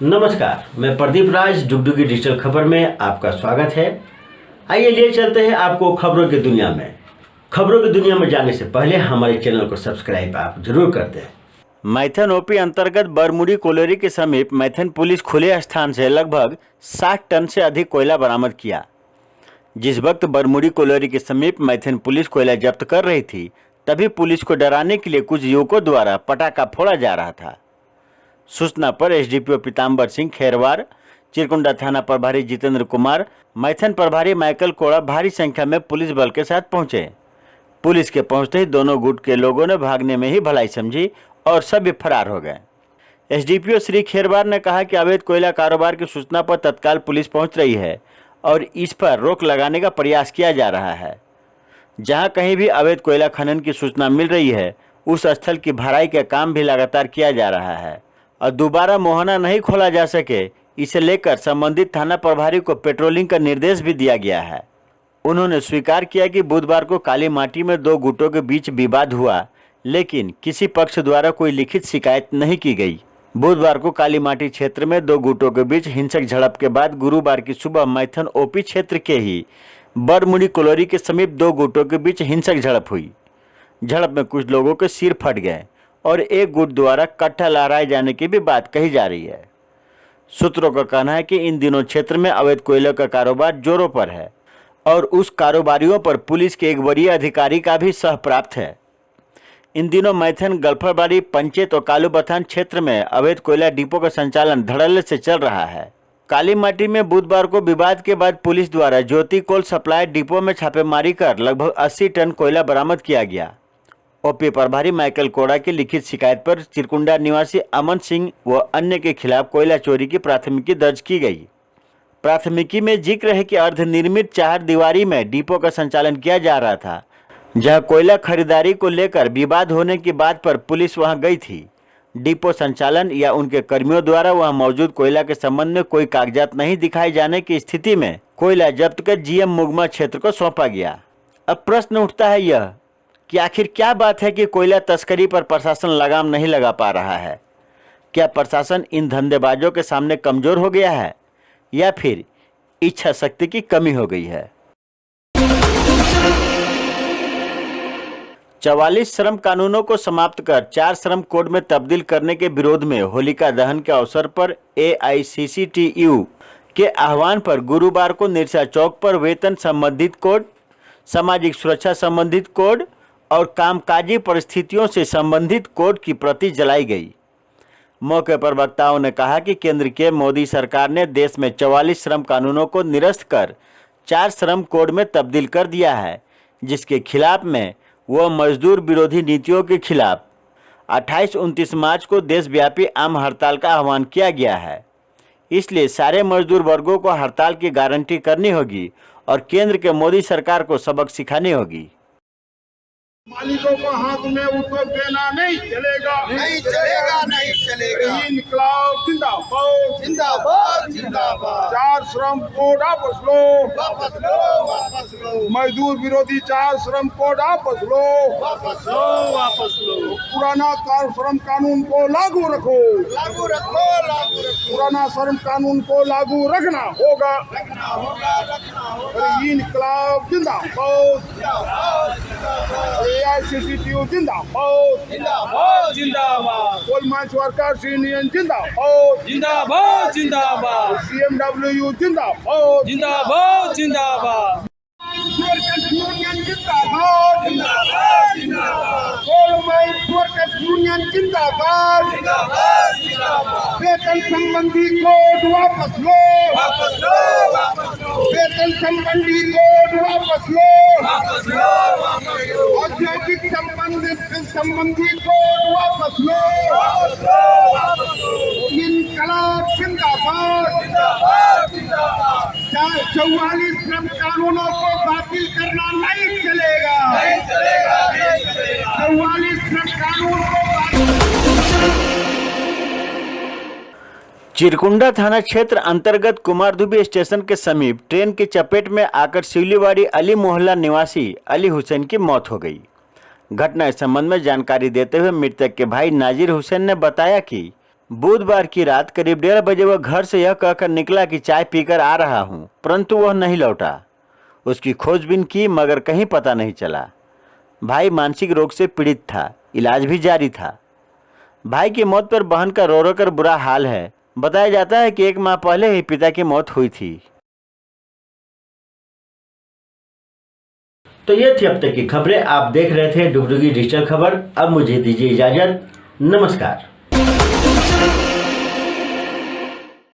नमस्कार, मैं प्रदीप राज डुगडुगी डिजिटल खबर में आपका स्वागत है। आइए लिए चलते हैं आपको खबरों की दुनिया में। खबरों की दुनिया में जाने से पहले हमारे चैनल को सब्सक्राइब आप जरूर कर दें। मैथन ओपी अंतर्गत बरमुड़ी कोलोरी के समीप मैथन पुलिस खुले स्थान से लगभग 60 टन से अधिक कोयला बरामद किया। जिस वक्त बरमुड़ी कोलोरी के समीप मैथन पुलिस कोयला जब्त कर रही थी, तभी पुलिस को डराने के लिए कुछ युवकों द्वारा पटाखा फोड़ा जा रहा था। सूचना पर एसडीपीओ पीताम्बर सिंह खेरवार, चिरकुंडा थाना प्रभारी जितेंद्र कुमार, मैथन प्रभारी माइकल कोड़ा भारी संख्या में पुलिस बल के साथ पहुंचे। पुलिस के पहुंचते ही दोनों गुट के लोगों ने भागने में ही भलाई समझी और सभी फरार हो गए। एसडीपीओ श्री खेरवार ने कहा कि अवैध कोयला कारोबार की सूचना पर तत्काल पुलिस पहुंच रही है और इस पर रोक लगाने का प्रयास किया जा रहा है। जहां कहीं भी अवैध कोयला खनन की सूचना मिल रही है, उस स्थल की भराई का काम भी लगातार किया जा रहा है और दोबारा मोहना नहीं खोला जा सके, इसे लेकर संबंधित थाना प्रभारी को पेट्रोलिंग का निर्देश भी दिया गया है। उन्होंने स्वीकार किया कि बुधवार को काली माटी में दो गुटों के बीच विवाद हुआ, लेकिन किसी पक्ष द्वारा कोई लिखित शिकायत नहीं की गई। बुधवार को काली माटी क्षेत्र में दो गुटों के बीच हिंसक झड़प के बाद गुरुवार की सुबह मैथन ओपी क्षेत्र के ही बरमुड़ी कोलोरी के समीप दो गुटों के बीच हिंसक झड़प हुई। झड़प में कुछ लोगों के सिर फट गए और एक गुट द्वारा कट्टा लहराए जाने की भी बात कही जा रही है। सूत्रों का कहना है कि इन दिनों क्षेत्र में अवैध कोयले का कारोबार जोरों पर है और उस कारोबारियों पर पुलिस के एक वरीय अधिकारी का भी सह प्राप्त है। इन दिनों मैथन गल्फरबाड़ी पंचायत और कालूबथान क्षेत्र में अवैध कोयला डिपो का संचालन धड़ल्ले से चल रहा है। काली माटी में बुधवार को विवाद के बाद पुलिस द्वारा ज्योति कोल सप्लाई डिपो में छापेमारी कर लगभग 80 टन कोयला बरामद किया गया। ओपी प्रभारी माइकल कोड़ा की लिखित शिकायत पर चिरकुंडा निवासी अमन सिंह व अन्य के खिलाफ कोयला चोरी की प्राथमिकी दर्ज की गई। प्राथमिकी में जिक्र है कि अर्धनिर्मित 4 दीवारी में डिपो का संचालन किया जा रहा था, जहां कोयला खरीदारी को लेकर विवाद होने की बात पर पुलिस वहां गई थी। डिपो संचालन या उनके कर्मियों द्वारा वहां मौजूद कोयला के संबंध में कोई कागजात नहीं दिखाए जाने की स्थिति में कोयला जब्त कर जीएम मुगमा क्षेत्र को सौंपा गया। अब प्रश्न उठता है यह कि आखिर क्या बात है कि कोयला तस्करी पर प्रशासन लगाम नहीं लगा पा रहा है? क्या प्रशासन इन धंधेबाजों के सामने कमजोर हो गया है या फिर इच्छा शक्ति की कमी हो गई है? 44 श्रम कानूनों को समाप्त कर 4 श्रम कोड में तब्दील करने के विरोध में होलिका दहन के अवसर पर AICCTU के आह्वान पर गुरुवार को निरसा चौक पर वेतन संबंधित कोड, सामाजिक सुरक्षा संबंधित कोड और कामकाजी परिस्थितियों से संबंधित कोड की प्रति जलाई गई। मौके पर वक्ताओं ने कहा कि केंद्र के मोदी सरकार ने देश में 44 श्रम कानूनों को निरस्त कर 4 श्रम कोड में तब्दील कर दिया है, जिसके खिलाफ में वह मजदूर विरोधी नीतियों के खिलाफ 28-29 मार्च को देशव्यापी आम हड़ताल का आह्वान किया गया है। इसलिए सारे मजदूर वर्गों को हड़ताल की गारंटी करनी होगी और केंद्र के मोदी सरकार को सबक सिखानी होगी। मालिकों को हाथ में उद्योग देना नहीं चलेगा, नहीं चलेगा, नहीं चलेगा। इनकलाब जिंदाबाद, जिंदाबाद, जिंदाबाद। 4 श्रम कोड वापस लो, वापस लो, वापस लो। मजदूर विरोधी 4 श्रम कोड वापस लो, वापस लो, वापस लो। पुराना श्रम कानून को लागू रखो, लागू रखो, लागू रखो। पुराना श्रम कानून को लागू रखना होगा। रखना होगा, रखना होगा। इनकलाब जिंदाबाद, जिंदाबाद, जिंदाबाद। AICCTU जिंदाबाद, जिंदाबाद, जिंदाबाद। कोल माइंस वर्कर्स यूनियन जिंदाबाद, जिंदाबाद, जिंदाबाद। CMWU जिंदाबाद, जिंदाबाद, जिंदाबाद। वर्कर्स यूनियन जिंदाबाद, जिंदाबाद, जिंदाबाद। कोल माइंस वर्कर्स यूनियन जिंदाबाद, जिंदाबाद, जिंदाबाद। वेतन संबंधी कोड वापस लो, वापस लो, वापस लो। वेतन संबंधी कोड वापस लो, वापस लो, वापस लो। औद्योगिक संबंधी कोड वापस लो, वापस लो, वापस लो। इनकलाब जिंदाबाद, जिंदाबाद, जिंदाबाद। 44 श्रम कानूनों को बातिल करना नहीं चलेगा, नहीं चलेगा, नहीं चलेगा। 44 श्रम कानून को बातिल। चिरकुंडा थाना क्षेत्र अंतर्गत कुमारधुबी स्टेशन के समीप ट्रेन की चपेट में आकर सिवलीवाड़ी अली मोहल्ला निवासी अली हुसैन की मौत हो गई। घटना इस संबंध में जानकारी देते हुए मृतक के भाई नाजिर हुसैन ने बताया कि बुधवार की रात करीब 1:30 बजे वह घर से यह कहकर निकला कि चाय पीकर आ रहा हूं, परंतु वह नहीं लौटा। उसकी खोजबीन की मगर कहीं पता नहीं चला। भाई मानसिक रोग से पीड़ित था, इलाज भी जारी था। भाई की मौत पर बहन का रो रो कर बुरा हाल है। बताया जाता है कि 1 माह पहले ही पिता की मौत हुई थी। तो ये थी अब तक की खबरें। आप देख रहे थे डुगडुगी डिजिटल खबर। अब मुझे दीजिए इजाजत। नमस्कार।